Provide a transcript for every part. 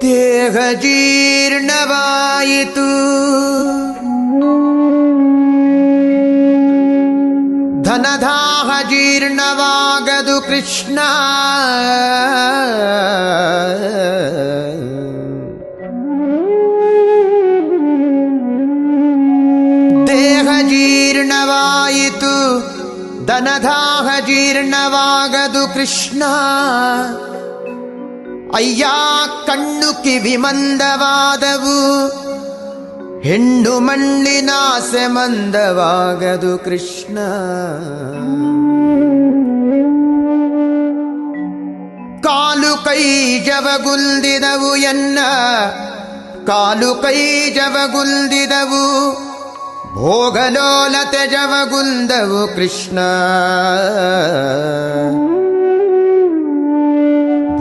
ದೇಹ ಜೀರ್ಣವಾಯಿತು, ಧನದಾಹ ಜೀರ್ಣವಾಗದು ಕೃಷ್ಣ. ದೇಹ ಜೀರ್ಣವಾಯಿತು, ಧನದಾಹ ಜೀರ್ಣವಾಗದು ಕೃಷ್ಣ. ಅಯ್ಯ ಕಣ್ಣು ಕಿವಿ ಮಂದವಾದವು, ಹೆಣ್ಣು ಮಣ್ಣಿನಾಸೆ ಮಂದವಾಗದು ಕೃಷ್ಣ. ಕಾಲು ಕೈ ಜವಗುಲ್ದಿದವು ಎನ್ನ, ಕಾಲು ಕೈ ಜವಗುಲ್ದಿದವು, ಭೋಗಲೋಲತೆ ಜವಗುಲ್ದವು ಕೃಷ್ಣ.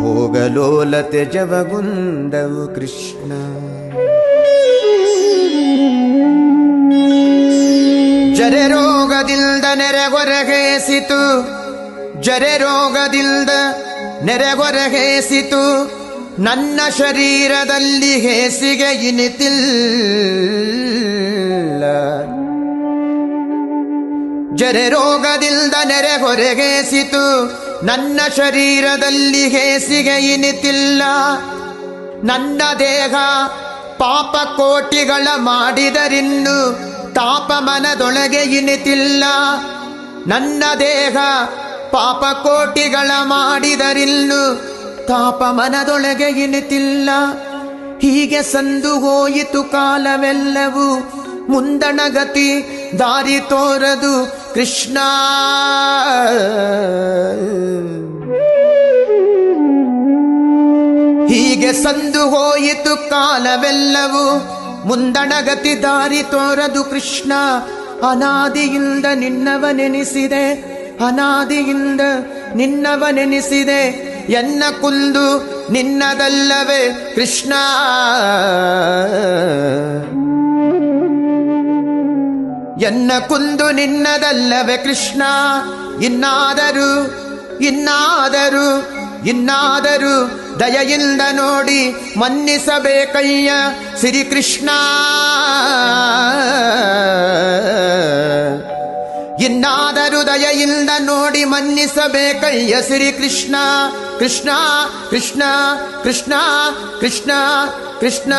ಭೋಗಲೋಲತೆ ಜವಗುಂದವು ಕೃಷ್ಣ. ಜರೆ ರೋಗದಿಂದ ನೆರೆಗೊರಗೇಸಿತು, ಜರೆ ರೋಗದಿಂದ ನೆರೆಗೊರಗೇಸಿತು, ನನ್ನ ಶರೀರದಲ್ಲಿ ಹೇಸಿಗೆ ಇನಿತಿಲ್ಲ. ಜರೆ ರೋಗದಿಂದ ನೆರೆಗೊರಗೇಸಿತು, ನನ್ನ ಶರೀರದಲ್ಲಿ ಹೇಸಿಗೆ ಇನಿತಿಲ್ಲ. ನನ್ನ ದೇಹ ಪಾಪ ಕೋಟಿಗಳ ಮಾಡಿದರಿನ್ನು ತಾಪ ಮನದೊಳಗೆ ಇನಿತಿಲ್ಲ. ನನ್ನ ದೇಹ ಪಾಪ ಕೋಟಿಗಳ ಮಾಡಿದರಿನ್ನು ತಾಪ ಮನದೊಳಗೆ ಇನಿತಿಲ್ಲ. ಹೀಗೆ ಸಂದು ಹೋಯಿತು ಕಾಲವೆಲ್ಲವೂ, ಮುಂದಣಗತಿ ದಾರಿ ತೋರದು ಕೃಷ್ಣ. ಹೀಗೆ ಸಂದು ಹೋಯಿತು ಕಾಲವೆಲ್ಲವೂ, ಮುಂದಣಗತಿ ದಾರಿ ತೋರದು ಕೃಷ್ಣ. ಅನಾದಿಯಿಂದ ನಿನ್ನವನೆನಿಸಿದೆ, ಅನಾದಿಯಿಂದ ನಿನ್ನವನೆನಿಸಿದೆ, ಎನ್ನ ಕುಂದು ನಿನ್ನದಲ್ಲವೇ ಕೃಷ್ಣ. ಎನ್ನ ಕುಂದು ನಿನ್ನದಲ್ಲವೇ ಕೃಷ್ಣ. ಇನ್ನಾದರೂ ಇನ್ನಾದರೂ ಇನ್ನಾದರೂ ದಯೆಯಿಂದ ನೋಡಿ ಮನ್ನಿಸಬೇಕಯ್ಯ ಶ್ರೀಕೃಷ್ಣ. ಇನ್ನಾದರೂ ದಯೆಯಿಂದ ನೋಡಿ ಮನ್ನಿಸಬೇಕಯ್ಯ ಶ್ರೀಕೃಷ್ಣ. ಕೃಷ್ಣ ಕೃಷ್ಣ ಕೃಷ್ಣ ಕೃಷ್ಣ ಕೃಷ್ಣ.